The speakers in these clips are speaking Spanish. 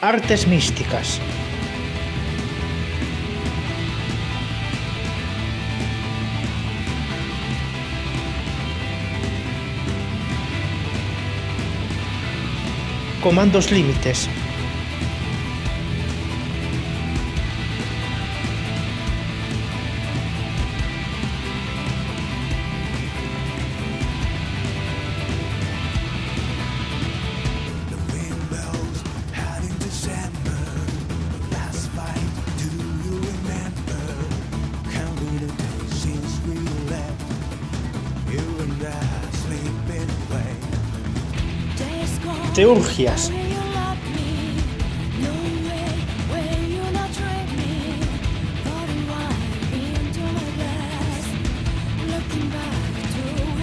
Artes místicas. Comandos límites. Teurgias.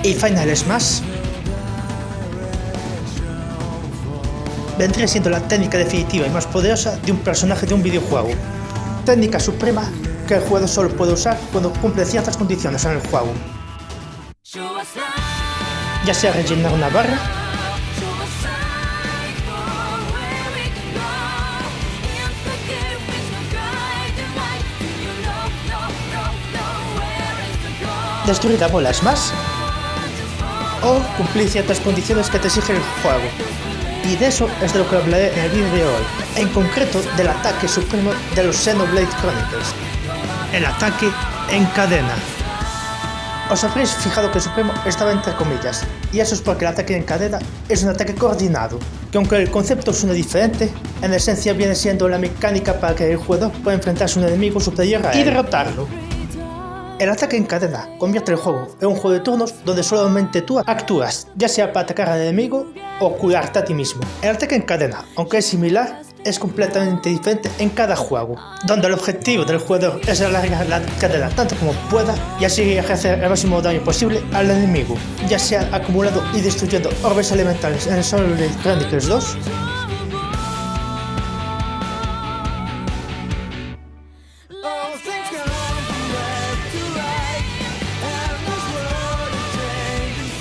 Y finales más. Vendría siendo la técnica definitiva y más poderosa de un personaje de un videojuego. Técnica suprema que el jugador solo puede usar cuando cumple ciertas condiciones en el juego. Ya sea rellenar una barra, destruir a bolas más, o cumplir ciertas condiciones que te exige el juego. Y de eso es de lo que hablaré en el vídeo de hoy, en concreto del ataque supremo de los Xenoblade Chronicles, el ataque en cadena. Os habréis fijado que el supremo estaba entre comillas, y eso es porque el ataque en cadena es un ataque coordinado, que aunque el concepto suene diferente, en esencia viene siendo la mecánica para que el jugador pueda enfrentarse a un enemigo superior a él y derrotarlo. El ataque en cadena convierte el juego en un juego de turnos donde solamente tú actúas, ya sea para atacar al enemigo o curarte a ti mismo. El ataque en cadena, aunque es similar, es completamente diferente en cada juego, donde el objetivo del jugador es alargar la cadena tanto como pueda y así ejercer el máximo daño posible al enemigo, ya sea acumulando y destruyendo orbes elementales en el Xenoblade Chronicles 2,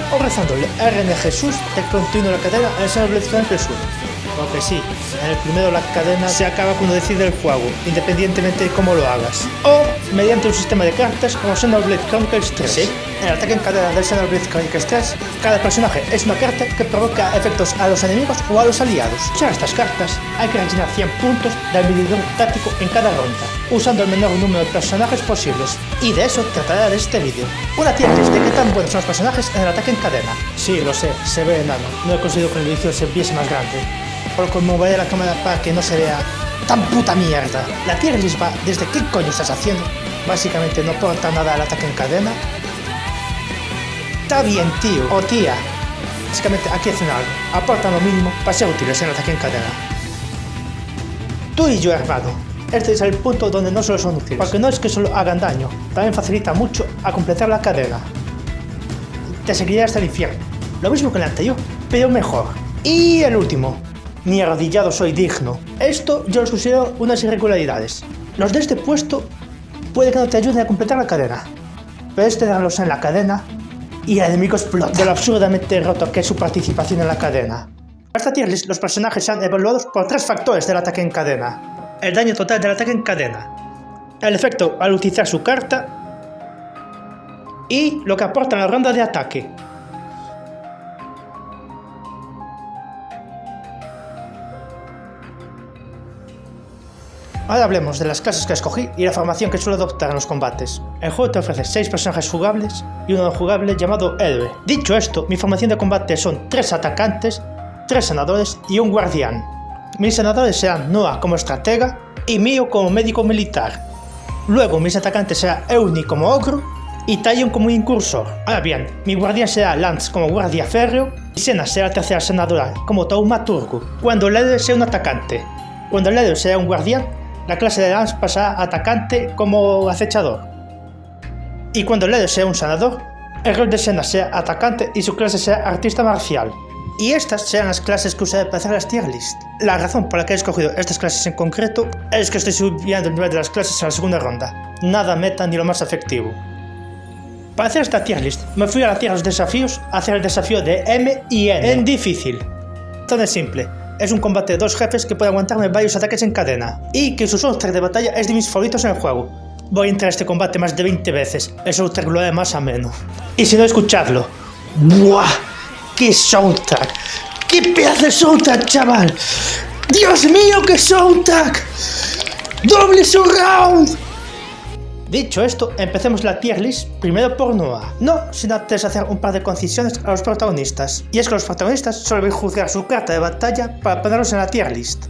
o rezándole a RN Jesús que continúe la cadena en el Xenoblade Chronicles 1. Aunque sí, en el primero la cadena se acaba cuando decide el juego, independientemente de cómo lo hagas. O mediante un sistema de cartas como Xenoblade Chronicles 3. Sí, en el ataque en cadena del Xenoblade Chronicles 3, cada personaje es una carta que provoca efectos a los enemigos o a los aliados. Para estas cartas hay que rellenar 100 puntos del medidor táctico en cada ronda, usando el menor número de personajes posibles. Y de eso tratará de este vídeo. Una tier list de qué tan buenos son los personajes en el ataque en cadena. Sí, lo sé, se ve enano. No he conseguido que el edición se viese más grande, por lo que moveré la cámara para que no se vea tan puta mierda. La tier list va desde ¿qué coño estás haciendo? Básicamente no aporta nada al ataque en cadena. Está bien, tío o tía. Básicamente aquí hacen algo, aportan lo mínimo para ser útiles en el ataque en cadena. Tú y yo, hermano, este es el punto donde no solo son útiles, porque no es que solo hagan daño, también facilita mucho a completar la cadena. Te seguiré hasta el infierno, lo mismo que el anterior, pero mejor. Y el último, ni arrodillado soy digno. Esto yo los considero unas irregularidades. Los de este puesto puede que no te ayuden a completar la cadena, pero es tenerlos en la cadena y el enemigo explota de lo absurdamente roto que es su participación en la cadena. Para esta tier list los personajes sean evaluados por 3 factores del ataque en cadena: el daño total del ataque en cadena, el efecto al utilizar su carta y lo que aporta en la ronda de ataque. Ahora hablemos de las clases que escogí y la formación que suelo adoptar en los combates. El juego te ofrece 6 personajes jugables y uno no jugable llamado héroe. Dicho esto, mi formación de combate son 3 atacantes, 3 sanadores y un guardián. Mis sanadores serán Noah como estratega y Mio como médico militar. Luego mis atacantes serán Euni como ogro y Talion como incursor. Ahora bien, mi guardián será Lance como guardia férreo y Senna será tercera sanadora como taumaturgo. Cuando el héroe sea un atacante. Cuando el héroe sea un guardián, la clase de Lance pasará a atacante como acechador. Y cuando el héroe sea un sanador, el rol de Senna sea atacante y su clase sea artista marcial. Y estas serán las clases que usaré para hacer las tier list. La razón por la que he escogido estas clases en concreto es que estoy subiendo el nivel de las clases en la segunda ronda. Nada meta ni lo más efectivo. Para hacer esta tier list, me fui a la tierra de los desafíos a hacer el desafío de M y N en difícil. Todo es simple. es un combate de dos jefes que puede aguantarme varios ataques en cadena, y que su soundtrack de batalla es de mis favoritos en el juego. Voy a entrar a este combate más de 20 veces, el soundtrack lo haré más ameno. Y si no, escuchadlo. ¡Buah! ¡Qué soundtrack! ¡Qué pedazo de soundtrack, chaval! ¡Dios mío, qué soundtrack! ¡Doble surround! Dicho esto, empecemos la tier list primero por Noah. No sin antes hacer un par de concisiones a los protagonistas. Y es que los protagonistas suelen juzgar su carta de batalla para ponerlos en la tier list.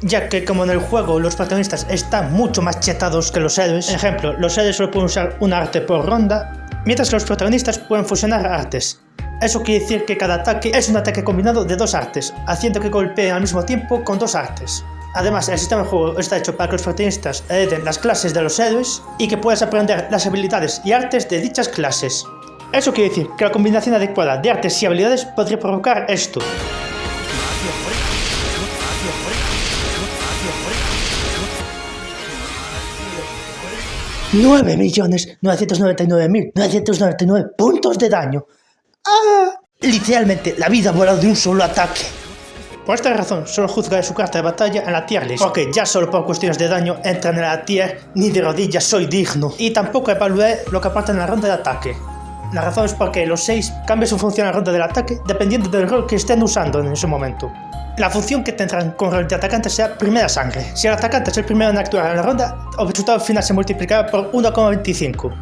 Ya que como en el juego los protagonistas están mucho más chetados que los héroes, por ejemplo, los héroes solo pueden usar un arte por ronda, mientras que los protagonistas pueden fusionar artes. Eso quiere decir que cada ataque es un ataque combinado de dos artes, haciendo que golpeen al mismo tiempo con dos artes. Además, el sistema de juego está hecho para que los protagonistas hereden las clases de los héroes y que puedas aprender las habilidades y artes de dichas clases. Eso quiere decir que la combinación adecuada de artes y habilidades podría provocar esto. 9.999.999 puntos de daño. ¡Ah! Literalmente, la vida ha volado de un solo ataque. Por esta razón, solo juzgaré su carta de batalla en la tier list, porque ya solo por cuestiones de daño entran en la tier, ni de rodillas soy digno. Y tampoco evalué lo que aportan en la ronda de ataque. La razón es porque los 6 cambian su función en la ronda del ataque dependiendo del rol que estén usando en ese momento. La función que tendrán con rol de atacante será primera sangre. Si el atacante es el primero en actuar en la ronda, el resultado final se multiplicará por 1,25.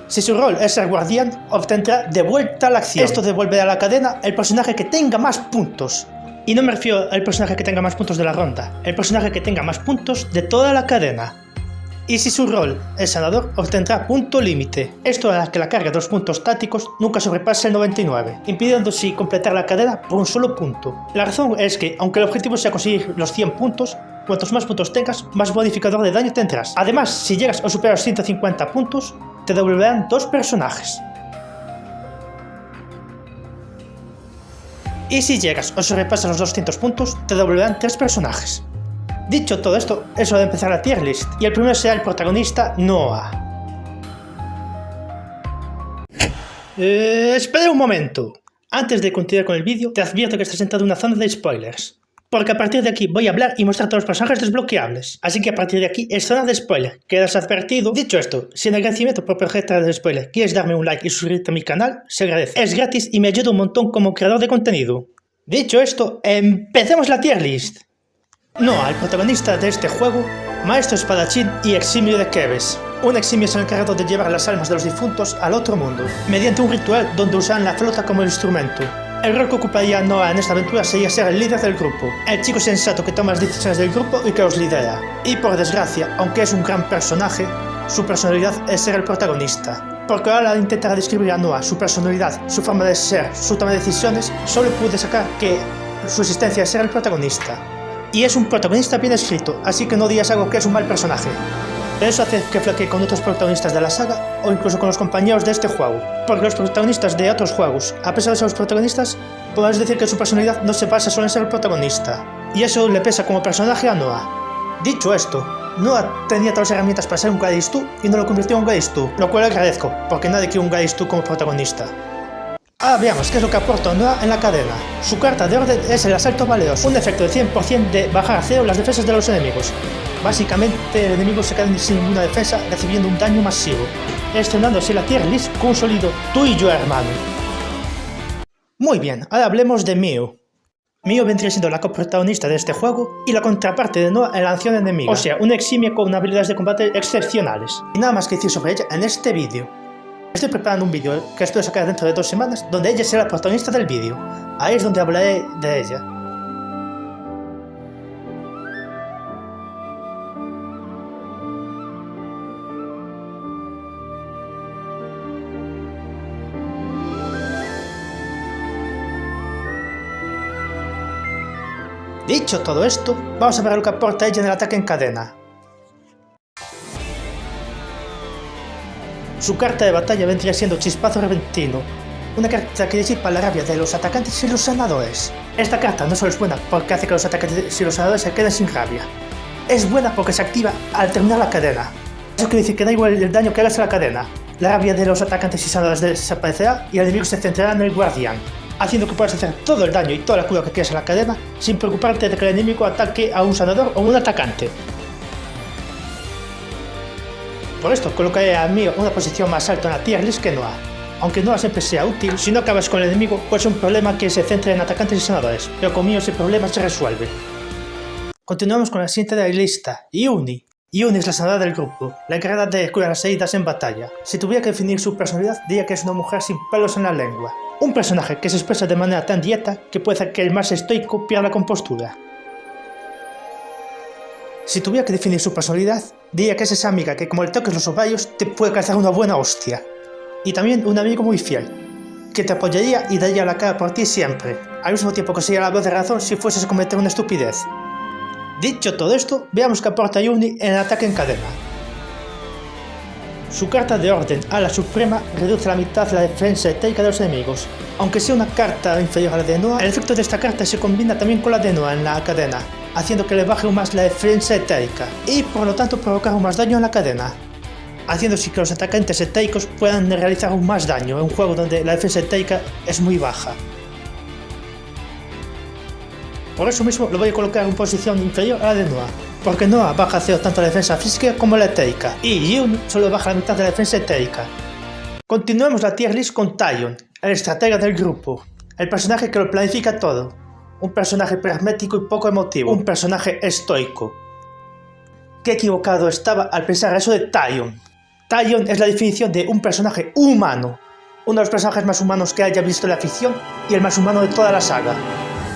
Si su rol es el guardián, obtendrá de vuelta a la acción. Esto devuelve a la cadena el personaje que tenga más puntos. Y no me refiero al personaje que tenga más puntos de la ronda, el personaje que tenga más puntos de toda la cadena. Y si su rol es sanador, obtendrá punto límite. Esto hará que la carga de los puntos tácticos nunca sobrepase el 99, impidiendo así completar la cadena por un solo punto. La razón es que, aunque el objetivo sea conseguir los 100 puntos, cuantos más puntos tengas, más bonificador de daño tendrás. Además, si llegas a superar los 150 puntos, te devolverán 2 personajes. Y si llegas o sobrepasas los 200 puntos, te devolverán 3 personajes. Dicho todo esto, es hora de empezar la tier list, y el primero será el protagonista Noah. Espera un momento. Antes de continuar con el vídeo, te advierto que estás entrando en una zona de spoilers. Porque a partir de aquí voy a hablar y mostrar todos los personajes desbloqueables. Así que a partir de aquí es zona de spoiler. ¿Quedas advertido? Dicho esto, si en agradecimiento por proteger del spoiler quieres darme un like y suscribirte a mi canal, se agradece. Es gratis y me ayuda un montón como creador de contenido. Dicho esto, empecemos la tier list. Noah, el protagonista de este juego, maestro espadachín y eximio de Keves. Un eximio es el encargado de llevar las almas de los difuntos al otro mundo, mediante un ritual donde usan la flauta como instrumento. El rol que ocuparía Noah en esta aventura sería ser el líder del grupo, el chico sensato que toma las decisiones del grupo y que los lidera. Y por desgracia, aunque es un gran personaje, su personalidad es ser el protagonista. Porque ahora al intentar describir a Noah, su personalidad, su forma de ser, su toma de decisiones, solo pude sacar que su existencia es ser el protagonista. Y es un protagonista bien escrito, así que no digas algo que es un mal personaje. Eso hace que flaquee con otros protagonistas de la saga o incluso con los compañeros de este juego. Porque los protagonistas de otros juegos, a pesar de ser los protagonistas, podemos decir que su personalidad no se basa solo en ser el protagonista. Y eso le pesa como personaje a Noah. Dicho esto, Noah tenía todas las herramientas para ser un Gadis 2 y no lo convirtió en un Gadis 2, lo cual agradezco, porque nadie quiere un Gadis 2 como protagonista. Ahora veamos qué es lo que aporta Noah en la cadena. Su carta de orden es el asalto valeroso, un efecto de 100% de bajar a 0 las defensas de los enemigos. Básicamente el enemigo se queda sin ninguna defensa, recibiendo un daño masivo, estrenando así la tier list con un sólido tú y yo, hermano. Muy bien, ahora hablemos de Mio. Mio vendría siendo la coprotagonista de este juego y la contraparte de Noah en la acción enemiga, o sea, una eximia con habilidades de combate excepcionales. Y nada más que decir sobre ella en este vídeo. Estoy preparando un vídeo que espero sacar dentro de 2 semanas, donde ella será la protagonista del vídeo. Ahí es donde hablaré de ella. Dicho todo esto, vamos a ver lo que aporta ella en el ataque en cadena. Su carta de batalla vendría siendo Chispazo Repentino, una carta que disipa la rabia de los atacantes y los sanadores. Esta carta no solo es buena porque hace que los atacantes y los sanadores se queden sin rabia, es buena porque se activa al terminar la cadena. Eso quiere decir que da igual el daño que hagas a la cadena, la rabia de los atacantes y sanadores desaparecerá y el enemigo se centrará en el guardián. haciendo que puedas hacer todo el daño y toda la cura que quieras a la cadena sin preocuparte de que el enemigo ataque a un sanador o un atacante. Por esto colocaré a Mio una posición más alta en la tier list que Noah. Aunque Noah siempre sea útil, si no acabas con el enemigo puede ser un problema que se centre en atacantes y sanadores, pero con Mio ese problema se resuelve. Continuamos con la siguiente de la lista, Yuni. Yuni es la sanadora del grupo, la encargada de curar las heridas en batalla. Si tuviera que definir su personalidad, diría que es una mujer sin pelos en la lengua. Un personaje que se expresa de manera tan dieta que puede hacer que el más estoico pierda la compostura. Si tuviera que definir su personalidad, diría que es esa amiga que como le toques los ovarios te puede calzar una buena hostia. Y también un amigo muy fiel, que te apoyaría y daría la cara por ti siempre, al mismo tiempo que sería la voz de razón si fueses a cometer una estupidez. Dicho todo esto, veamos qué aporta Yuni en el ataque en cadena. Su carta de orden a la suprema reduce a la mitad la defensa etérica de los enemigos. Aunque sea una carta inferior a la de Noah, el efecto de esta carta se combina también con la de Noah en la cadena, haciendo que le baje aún más la defensa etérica y por lo tanto provocar aún más daño en la cadena, haciendo así que los atacantes etéricos puedan realizar aún más daño en un juego donde la defensa etérica es muy baja. Por eso mismo lo voy a colocar en posición inferior a la de Noah, porque Noah baja a 0 tanto la defensa física como la etérica, y Yuni solo baja la mitad de la defensa etérica. Continuemos la tier list con Taion, el estratega del grupo, el personaje que lo planifica todo, un personaje pragmático y poco emotivo, un personaje estoico. Qué equivocado estaba al pensar eso de Taion. Taion es la definición de un personaje humano, uno de los personajes más humanos que haya visto en la ficción y el más humano de toda la saga.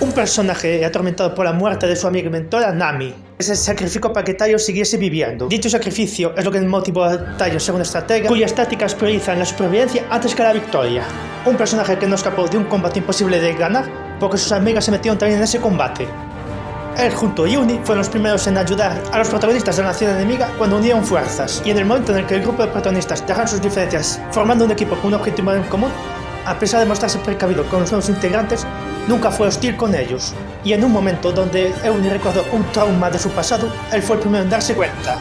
Un personaje atormentado por la muerte de su amiga y mentora Nami, que se sacrificó para que Taion siguiese viviendo. Dicho sacrificio es lo que motivó a Taion a ser un estratega cuyas tácticas priorizan la supervivencia antes que la victoria. Un personaje que no escapó de un combate imposible de ganar porque sus amigas se metieron también en ese combate. Él junto a Yuni fueron los primeros en ayudar a los protagonistas de la nación enemiga cuando unieron fuerzas, y en el momento en el que el grupo de protagonistas dejaron sus diferencias formando un equipo con un objetivo en común, a pesar de mostrarse precavido con los nuevos integrantes, nunca fue hostil con ellos, y en un momento donde Yuni recordó un trauma de su pasado, él fue el primero en darse cuenta,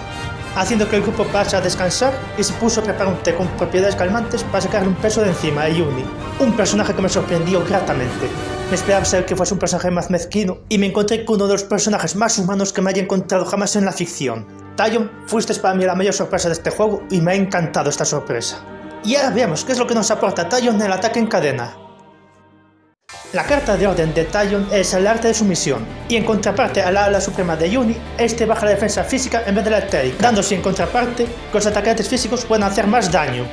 haciendo que el grupo pasase a descansar y se puso a preparar un té con propiedades calmantes para sacarle un peso de encima a Yuni, un personaje que me sorprendió gratamente. Me esperaba ser que fuese un personaje más mezquino y me encontré con uno de los personajes más humanos que me haya encontrado jamás en la ficción. Taion, fuiste para mí la mayor sorpresa de este juego y me ha encantado esta sorpresa. Y ahora veamos qué es lo que nos aporta Taion en el ataque en cadena. La carta de orden de Taion es el arte de sumisión, y en contraparte a la ala suprema de Yuni, este baja la defensa física en vez de la etérica, dándose en contraparte que los atacantes físicos pueden hacer más daño,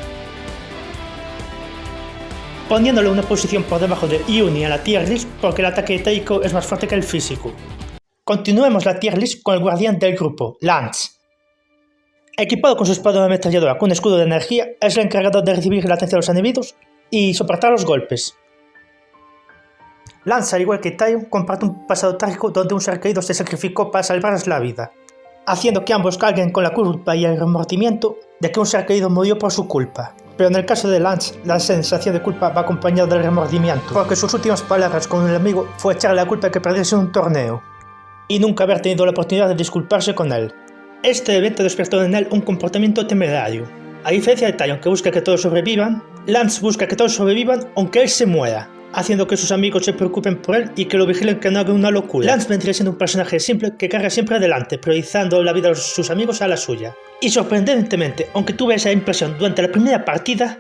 poniéndole una posición por debajo de Yuni en la tier list porque el ataque etérico es más fuerte que el físico. Continuemos la tier list con el guardián del grupo, Lance. Equipado con su espada de ametralladora con escudo de energía, es el encargado de recibir la atención de los enemigos y soportar los golpes. Lance, al igual que Taion, comparte un pasado trágico donde un ser querido se sacrificó para salvarles la vida, haciendo que ambos carguen con la culpa y el remordimiento de que un ser querido murió por su culpa. Pero en el caso de Lance, la sensación de culpa va acompañada del remordimiento, porque sus últimas palabras con el amigo fue echarle la culpa de que perdiese un torneo, y nunca haber tenido la oportunidad de disculparse con él. Este evento despertó en él un comportamiento temerario. A diferencia de Taion, que busca que todos sobrevivan, Lance busca que todos sobrevivan aunque él se muera, haciendo que sus amigos se preocupen por él y que lo vigilen que no haga una locura. Lance vendría siendo un personaje simple que carga siempre adelante, priorizando la vida de sus amigos a la suya. Y sorprendentemente, aunque tuve esa impresión durante la primera partida,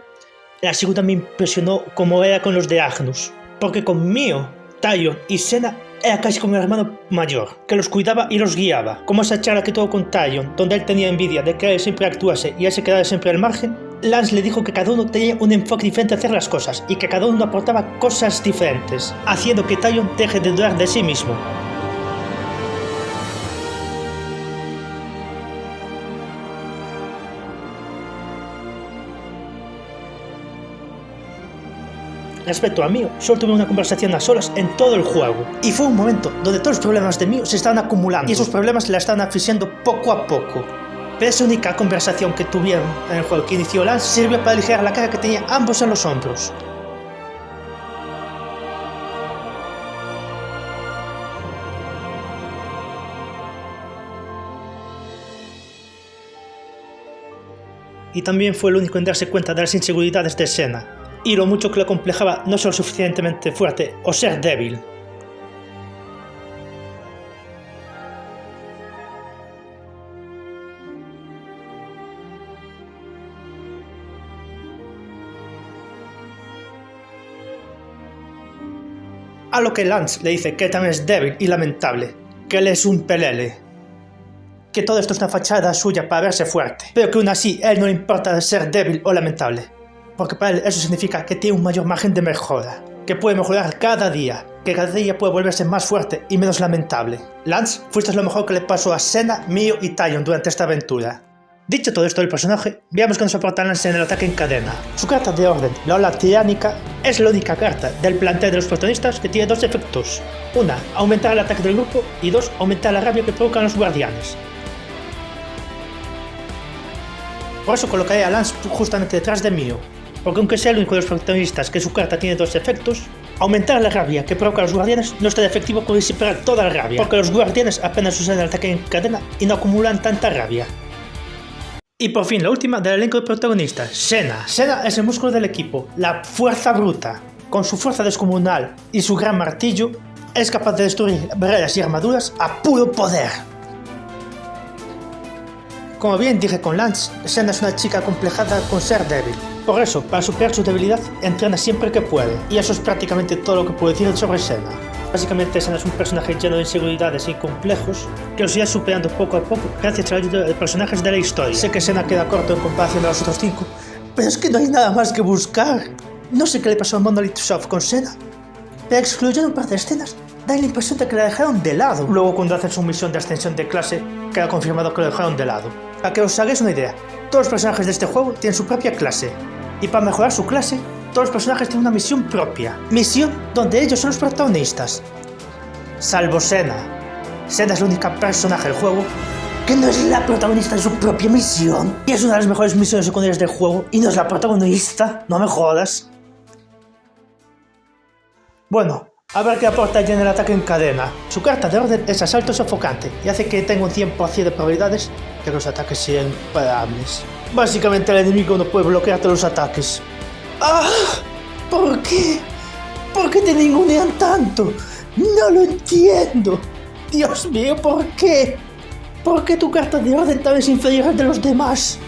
la segunda me impresionó como era con los de Agnus, porque con Mio, Taion y Senna era casi como un hermano mayor, que los cuidaba y los guiaba, como esa charla que tuvo con Taion, donde él tenía envidia de que él siempre actuase y él se quedara siempre al margen. Lance le dijo que cada uno tenía un enfoque diferente a hacer las cosas y que cada uno aportaba cosas diferentes, haciendo que Taion deje de dudar de sí mismo. Respecto a Mio, solo tuve una conversación a solas en todo el juego, y fue un momento donde todos los problemas de Mio se estaban acumulando y esos problemas la estaban asfixiando poco a poco. Pero esa única conversación que tuvieron en el juego que inició Lance sirvió para aligerar la carga que tenía ambos en los hombros. Y también fue el único en darse cuenta de las inseguridades de Senna, y lo mucho que lo complejaba no ser lo suficientemente fuerte o ser débil. A lo que Lance le dice que también es débil y lamentable, que él es un pelele, que todo esto es una fachada suya para verse fuerte, pero que aún así a él no le importa ser débil o lamentable, porque para él eso significa que tiene un mayor margen de mejora, que puede mejorar cada día, que cada día puede volverse más fuerte y menos lamentable. Lance, fuiste lo mejor que le pasó a Senna, Mio y Taion durante esta aventura. Dicho todo esto del personaje, veamos que nos aporta Lance en el ataque en cadena. Su carta de orden, la ola tiránica, es la única carta del plantel de los protagonistas que tiene dos efectos. Una, aumentar el ataque del grupo, y dos, aumentar la rabia que provocan los guardianes. Por eso colocaré a Lance justamente detrás de Mio, porque aunque sea el único de los protagonistas que su carta tiene dos efectos, aumentar la rabia que provoca a los guardianes no es tan efectivo como disipará toda la rabia, porque los guardianes apenas usan el ataque en cadena y no acumulan tanta rabia. Y por fin la última del elenco de protagonistas, Senna. Senna es el músculo del equipo, la fuerza bruta. Con su fuerza descomunal y su gran martillo, es capaz de destruir barreras y armaduras a puro poder. Como bien dije con Lance, Senna es una chica acomplejada con ser débil. Por eso, para superar su debilidad, entrena siempre que puede. Y eso es prácticamente todo lo que puedo decir sobre Senna. Básicamente Senna es un personaje lleno de inseguridades y complejos que los irá superando poco a poco gracias a la ayuda de personajes de la historia. Sé que Senna queda corto en comparación a los otros 5, pero es que no hay nada más que buscar. No sé qué le pasó a Monolith Soft con Senna, pero excluyendo un par de escenas, da la impresión de que la dejaron de lado. Luego cuando hacen su misión de ascensión de clase, queda confirmado que lo dejaron de lado. Para que os hagáis una idea, todos los personajes de este juego tienen su propia clase, y para mejorar su clase, todos los personajes tienen una misión propia. Misión donde ellos son los protagonistas. Salvo Senna. Senna es la única personaje del juego que no es la protagonista de su propia misión. Y es una de las mejores misiones secundarias del juego y no es la protagonista. No me jodas. Bueno, a ver qué aporta ella en el ataque en cadena. Su carta de orden es asalto sofocante y hace que tenga un 100% de probabilidades de que los ataques sean imparables. Básicamente el enemigo no puede bloquearte los ataques. ¡Ah! ¿Por qué? ¿Por qué te ningunean tanto? No lo entiendo. Dios mío, ¿por qué? ¿Por qué tu carta de orden también es inferior al de los demás?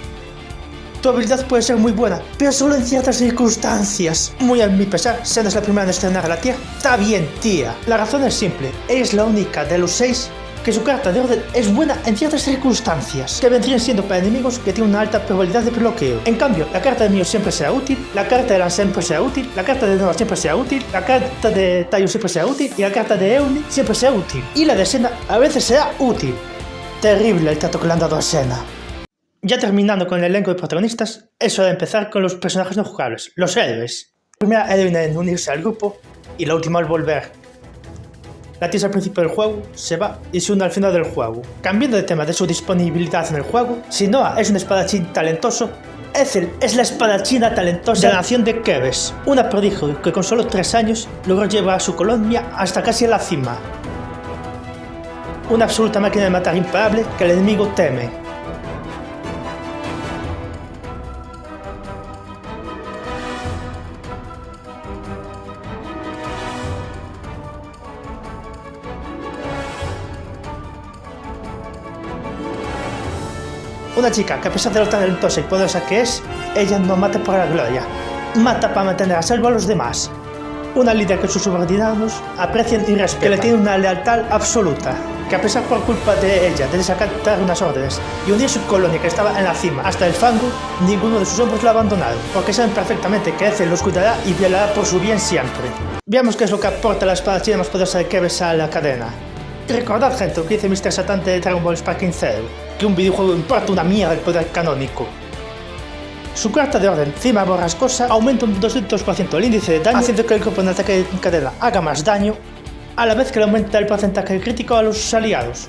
Tu habilidad puede ser muy buena, pero solo en ciertas circunstancias. Muy a mi pesar, Senna es la primera en estrenar a la tierra. Está bien, tía. La razón es simple. Es la única de los 6 que su carta de orden es buena en ciertas circunstancias, que vendrían siendo para enemigos que tienen una alta probabilidad de bloqueo. En cambio, la carta de Mio siempre será útil, la carta de Lance siempre será útil, la carta de Noah siempre será útil, la carta de Taion siempre será útil y la carta de Euni siempre será útil. Y la de Senna a veces será útil. Terrible el trato que le han dado a Senna. Ya terminando con el elenco de protagonistas, es hora de empezar con los personajes no jugables, los héroes. La primera heroína en unirse al grupo y la última al volver. La tienes al principio del juego, se va y se une al final del juego. Cambiando de tema de su disponibilidad en el juego, si Noah es un espadachín talentoso, Ethel es la espadachina talentosa de la nación de Keves, una prodigio que con solo 3 años logró llevar a su colonia hasta casi a la cima. Una absoluta máquina de matar imparable que el enemigo teme. Una chica que a pesar de lo talentosa y poderosa que es, ella no mata por la gloria, mata para mantener a salvo a los demás. Una líder que sus subordinados aprecian y respetan, que le tiene una lealtad absoluta, que a pesar por culpa de ella de desacatar unas órdenes y hundir su colonia que estaba en la cima hasta el fango, ninguno de sus hombres lo ha abandonado, porque saben perfectamente que Ethel los cuidará y velará por su bien siempre. Veamos qué es lo que aporta la espadachina más poderosa de Keves a la cadena. Y recordad, gente, lo que dice Mr. Satan de Dragon Ball Sparking Zero, que un videojuego importa una mierda el poder canónico. Su carta de orden, Cima Borrascosa, aumenta un 200% el índice de daño, haciendo que el grupo en ataque en cadena haga más daño, a la vez que le aumenta el porcentaje crítico a los aliados.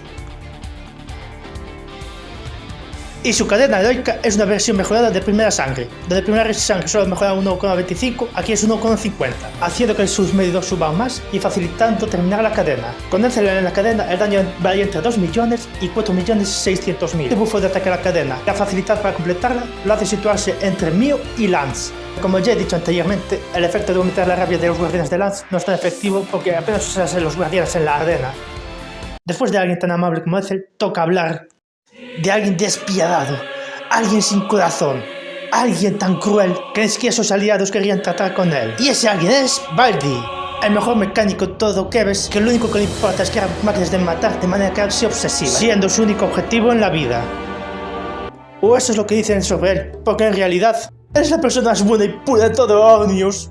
Y su cadena heroica es una versión mejorada de Primera Sangre, donde Primera Sangre solo mejora 1,25, aquí es 1,50, haciendo que sus medidores suban más y facilitando terminar la cadena. Con Ethel en la cadena, el daño varía entre 2 millones y 4.600.000. Este buffo de ataque a la cadena, la facilidad para completarla, lo hace situarse entre Mio y Lance. Como ya he dicho anteriormente, el efecto de aumentar la rabia de los guardianes de Lance no es tan efectivo porque apenas usas los guardianes en la arena. Después de alguien tan amable como Ethel, toca hablar de alguien despiadado, alguien sin corazón, alguien tan cruel que ni siquiera sus aliados querían tratar con él. Y ese alguien es Baldi, el mejor mecánico de todo que ves, que lo único que le importa es crear máquinas de matar de manera casi obsesiva, siendo su único objetivo en la vida. O eso es lo que dicen sobre él, porque en realidad es la persona más buena y pura de todo Omnius.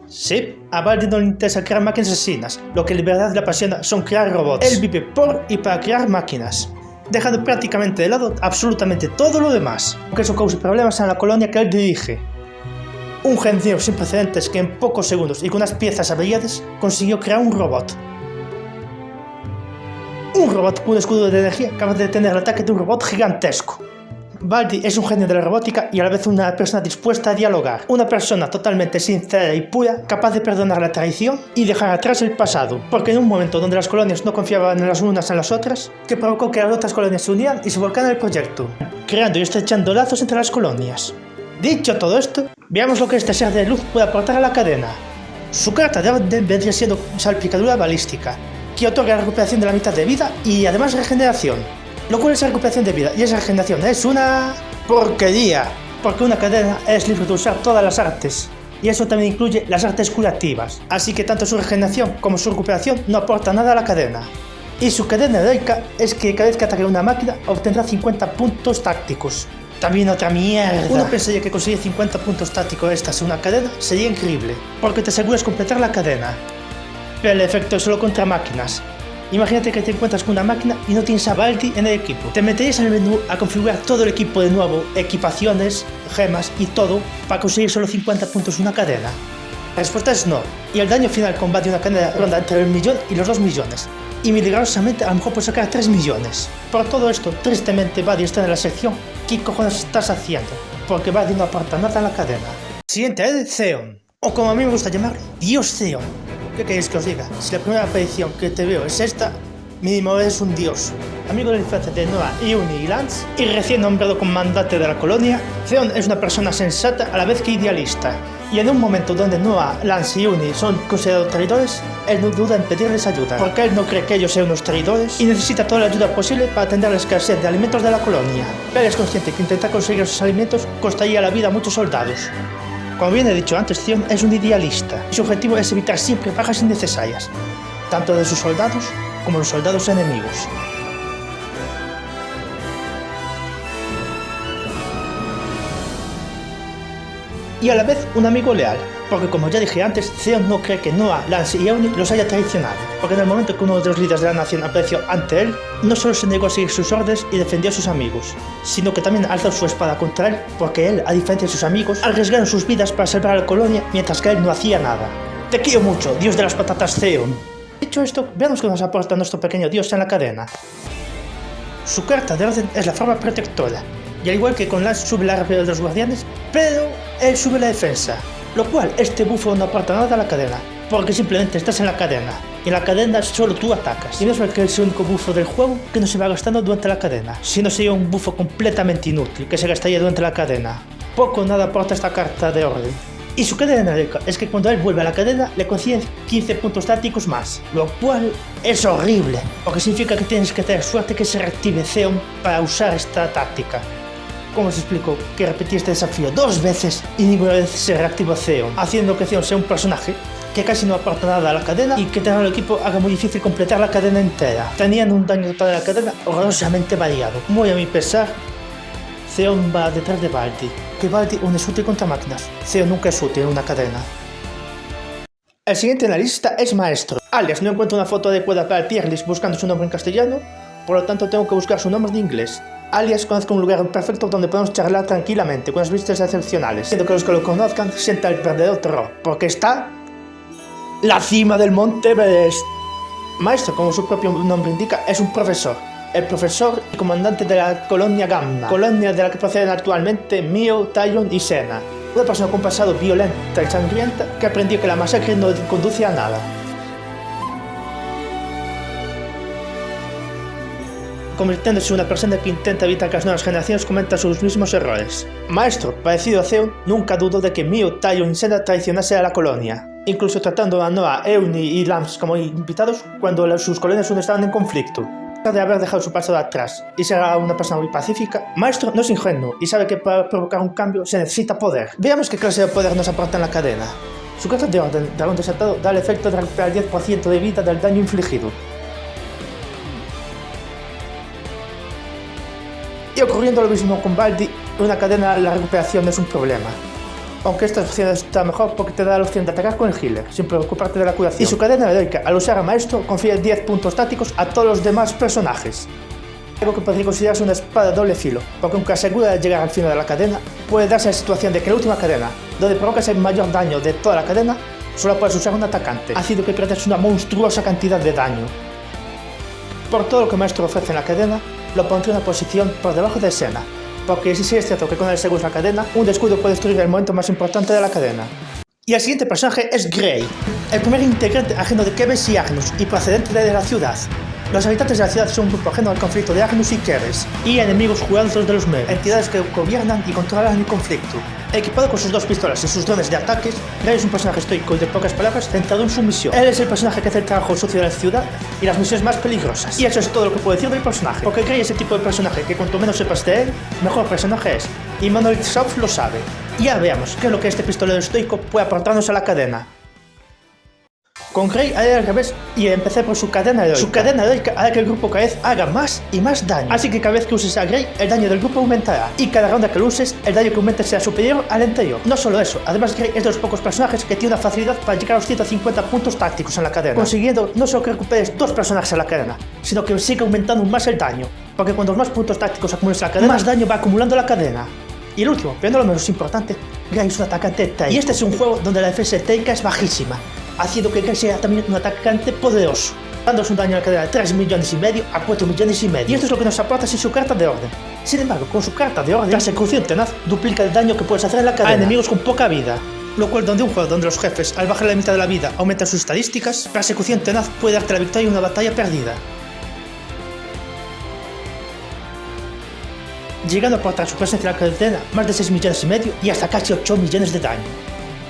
Sí, a Baldi no le interesa crear máquinas asesinas, lo que en verdad le apasiona son crear robots. Él vive por y para crear máquinas, dejando prácticamente de lado absolutamente todo lo demás, aunque eso cause problemas en la colonia que él dirige. Un genio sin precedentes que en pocos segundos y con unas piezas averiadas consiguió crear un robot. Un robot con un escudo de energía capaz de detener el ataque de un robot gigantesco. Baldi es un genio de la robótica y a la vez una persona dispuesta a dialogar. Una persona totalmente sincera y pura, capaz de perdonar la traición y dejar atrás el pasado. Porque en un momento donde las colonias no confiaban en las unas en las otras, que provocó que las otras colonias se unieran y se volcaran el proyecto, creando y estrechando lazos entre las colonias. Dicho todo esto, veamos lo que este ser de luz puede aportar a la cadena. Su carta de orden vendría siendo salpicadura balística, que otorga la recuperación de la mitad de vida y además regeneración. Lo cual esa recuperación de vida y esa regeneración es una porquería, porque una cadena es libre de usar todas las artes, y eso también incluye las artes curativas, así que tanto su regeneración como su recuperación no aporta nada a la cadena. Y su cadena heroica es que cada vez que ataque una máquina obtendrá 50 puntos tácticos. También otra mierda. Uno pensaría que conseguir 50 puntos tácticos estas en una cadena sería increíble, porque te aseguras completar la cadena. Pero el efecto es solo contra máquinas. Imagínate que te encuentras con una máquina y no tienes a Baldi en el equipo. Te meterías en el menú a configurar todo el equipo de nuevo, equipaciones, gemas y todo, para conseguir solo 50 puntos en una cadena. La respuesta es no, y el daño final con Baldi de una cadena ronda entre el 1 millón y los 2 millones. Y milagrosamente a lo mejor puedes sacar 3 millones. Por todo esto, tristemente Baldi está en la sección ¿qué cojones estás haciendo? Porque Baldi no aporta nada a la cadena. Siguiente es Zeon, o como a mí me gusta llamarlo, Dios Zeon. ¿Qué queréis que os diga? Si la primera aparición que te veo es esta, mínimo eres un dios. Amigo de la infancia de Noah, Iuni y Lance, y recién nombrado comandante de la colonia, Zeon es una persona sensata a la vez que idealista. Y en un momento donde Noah, Lance y Iuni son considerados traidores, él no duda en pedirles ayuda, porque él no cree que ellos sean unos traidores y necesita toda la ayuda posible para atender la escasez de alimentos de la colonia. Él es consciente que intentar conseguir esos alimentos costaría la vida a muchos soldados. Como bien he dicho antes, Zeon es un idealista y su objetivo es evitar siempre bajas innecesarias, tanto de sus soldados como de los soldados enemigos. Y a la vez un amigo leal, porque como ya dije antes, Zeon no cree que Noah, Lance y Iuni los haya traicionado, porque en el momento que uno de los líderes de la nación apareció ante él, no solo se negó a seguir sus órdenes y defendió a sus amigos, sino que también alzó su espada contra él, porque él, a diferencia de sus amigos, arriesgaron sus vidas para salvar a la colonia, mientras que él no hacía nada. Te quiero mucho, dios de las patatas Zeon. Dicho esto, veamos qué nos aporta nuestro pequeño dios en la cadena. Su carta de orden es la forma protectora, y al igual que con Lance sube la rapidez de los guardianes, pero él sube la defensa, lo cual este bufo no aporta nada a la cadena, porque simplemente estás en la cadena, y en la cadena solo tú atacas, y no es que es el único bufo del juego que no se va gastando durante la cadena, sino sería un bufo completamente inútil que se gastaría durante la cadena. Poco o nada aporta esta carta de orden. Y su cadena heroica es que cuando él vuelve a la cadena le consiguen 15 puntos tácticos más, lo cual es horrible, porque significa que tienes que tener suerte que se reactive Zeon para usar esta táctica. ¿Cómo os explico? Que repetí este desafío 2 veces y ninguna vez se reactivó Zeon, haciendo que Zeon sea un personaje que casi no aporta nada a la cadena y que tener el equipo haga muy difícil completar la cadena entera. Tenían un daño total de la cadena horrorosamente variado. Muy a mi pesar, Zeon va detrás de Baldi, que Baldi aún es útil contra máquinas. Zeon nunca es útil en una cadena. El siguiente en la lista es Maestro, alias no encuentro una foto adecuada para el tier list buscando su nombre en castellano, por lo tanto tengo que buscar su nombre en inglés. Alias conozco un lugar perfecto donde podemos charlar tranquilamente con las vistas excepcionales, siendo que los que lo conozcan sientan el verdadero terror, porque está la cima del Monte Everest. Maestro, como su propio nombre indica, es un profesor, el profesor y comandante de la colonia Gamma, colonia de la que proceden actualmente Mio, Talion y Senna. Una persona con un pasado violenta y sangrienta que aprendió que la masacre no conduce a nada. Convirtiéndose en una persona que intenta evitar que las nuevas generaciones cometan sus mismos errores. Maestro, parecido a Zeon, nunca dudó de que Mio, Talion y Senna traicionasen a la colonia, incluso tratando a Noah, Euni y Lams como invitados cuando sus colonias aún estaban en conflicto. De haber dejado su pasado atrás y ser una persona muy pacífica, Maestro no es ingenuo y sabe que para provocar un cambio se necesita poder. Veamos qué clase de poder nos aporta en la cadena. Su carta de orden, Dragón Desatado, da el efecto de recuperar el 10% de vida del daño infligido. Y ocurriendo lo mismo con Baldi, en una cadena la recuperación no es un problema. Aunque esta opción está mejor porque te da la opción de atacar con el healer, sin preocuparte de la curación. Y su cadena heroica, al usar a Maestro, confiere 10 puntos tácticos a todos los demás personajes. Algo que podría considerarse una espada de doble filo, porque aunque asegura de llegar al final de la cadena, puede darse la situación de que la última cadena, donde provocas el mayor daño de toda la cadena, solo puedes usar un atacante, haciendo que pierdas una monstruosa cantidad de daño. Por todo lo que Maestro ofrece en la cadena, lo pondría en una posición por debajo de Senna, porque sí es cierto que con él se usa la cadena, un descuido puede destruir el momento más importante de la cadena. Y el siguiente personaje es Gray, el primer integrante ajeno de Keves y Agnus y procedente de la ciudad. Los habitantes de la ciudad son un grupo ajeno al conflicto de Agnus y Keves, y enemigos jugados de los Mer, entidades que gobiernan y controlan el conflicto. Equipado con sus dos pistolas y sus drones de ataques, Gray es un personaje estoico y de pocas palabras centrado en su misión. Él es el personaje que hace el trabajo sucio de la ciudad y las misiones más peligrosas. Y eso es todo lo que puedo decir del personaje, porque Gray es el tipo de personaje que cuanto menos sepas de él, mejor personaje es. Y Monolith Soft lo sabe. Y ahora veamos qué es lo que este pistolero estoico puede aportarnos a la cadena. Con Gray haré al revés y empecé por su cadena heroica. Su cadena heroica hará que el grupo cada vez haga más y más daño. Así que cada vez que uses a Gray, el daño del grupo aumentará. Y cada ronda que lo uses, el daño que aumente será superior al anterior. No solo eso, además Gray es de los pocos personajes que tiene una facilidad para llegar a los 150 puntos tácticos en la cadena. Consiguiendo no solo que recuperes 2 personajes en la cadena, sino que siga aumentando aún más el daño. Porque cuanto más puntos tácticos acumules en la cadena, más daño va acumulando la cadena. Y el último, pero no lo menos importante, Gray es un atacante Taika. Y este es un juego donde la defensa de Taika es bajísima, haciendo que Gray sea también un atacante poderoso, dándose un daño a la cadena de 3,5 millones a 4,5 millones. Y esto es lo que nos aporta sin su carta de orden. Sin embargo, con su carta de orden, la Persecución Tenaz duplica el daño que puedes hacer en la cadena a enemigos con poca vida. Lo cual, donde un juego donde los jefes, al bajar la mitad de la vida, aumentan sus estadísticas, Persecución Tenaz puede darte la victoria en una batalla perdida. Llegando a aportar su presencia en la cadena más de 6,5 millones y hasta casi 8 millones de daño.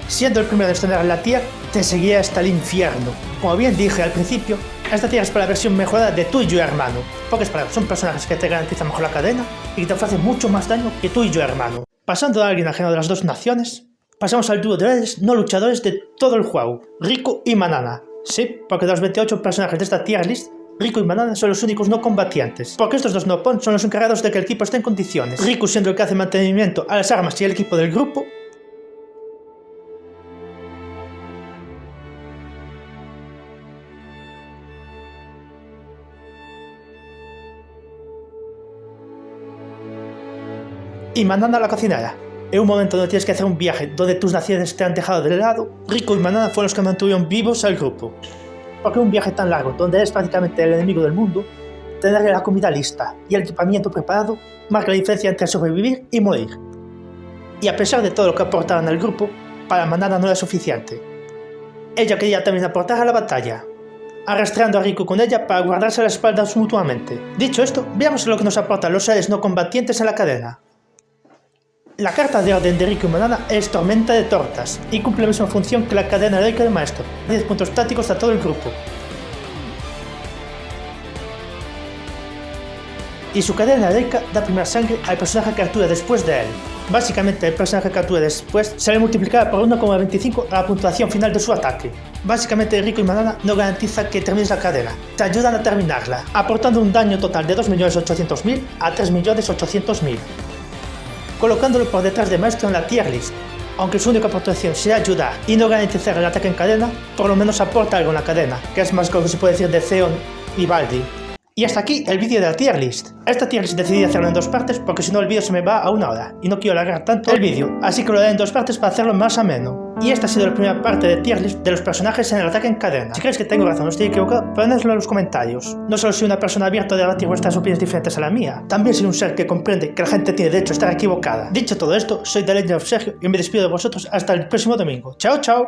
Siendo el primero en estrenar en la tier, te seguirá hasta el infierno. Como bien dije al principio, esta tier es para la versión mejorada de tú y yo hermano. Pocas palabras, son personajes que te garantizan mejor la cadena y que te ofrecen mucho más daño que tú y yo hermano. Pasando a alguien ajeno de las dos naciones, pasamos al dúo de héroes no luchadores de todo el juego, Riku y Manana. Sí, porque de los 28 personajes de esta tier list, Riku y Manana son los únicos no combatientes, porque estos dos no-pon son los encargados de que el equipo esté en condiciones. Riku siendo el que hace mantenimiento a las armas y el equipo del grupo, y Manana la cocinera. En un momento donde tienes que hacer un viaje donde tus naciones te han dejado de lado, Riku y Manana fueron los que mantuvieron vivos al grupo. Porque un viaje tan largo, donde eres prácticamente el enemigo del mundo, tener la comida lista y el equipamiento preparado marca la diferencia entre sobrevivir y morir. Y a pesar de todo lo que aportaban al grupo, para Manana no era suficiente. Ella quería también aportar a la batalla, arrastrando a Riku con ella para guardarse las espaldas mutuamente. Dicho esto, veamos lo que nos aportan los seres no combatientes en la cadena. La carta de orden de Riku y Manana es Tormenta de Tortas y cumple la misma función que la cadena heroica del maestro, 10 puntos tácticos a todo el grupo. Y su cadena heroica da primera sangre al personaje que actúe después de él. Básicamente, el personaje que actúe después será multiplicada por 1,25 a la puntuación final de su ataque. Básicamente, Riku y Manana no garantiza que termines la cadena, te ayudan a terminarla, aportando un daño total de 2.800.000 a 3.800.000. Colocándolo por detrás de Maestro en la tier list. Aunque su única aportación sea ayudar y no garantizar el ataque en cadena, por lo menos aporta algo en la cadena, que es más que lo que se puede decir de Zeon y Baldi. Y hasta aquí el vídeo de la tier list. Esta tier list decidí hacerlo en 2 partes porque si no el vídeo se me va a 1 hora y no quiero alargar tanto el vídeo, así que lo haré en 2 partes para hacerlo más ameno. Y esta ha sido la primera parte de tier list de los personajes en el ataque en cadena. Si creéis que tengo razón o estoy equivocado, ponedlo en los comentarios. No solo soy una persona abierta a debatir vuestras opiniones diferentes a la mía, también soy un ser que comprende que la gente tiene derecho a estar equivocada. Dicho todo esto, soy The Legend of Sergio y me despido de vosotros hasta el próximo domingo. ¡Chao, chao!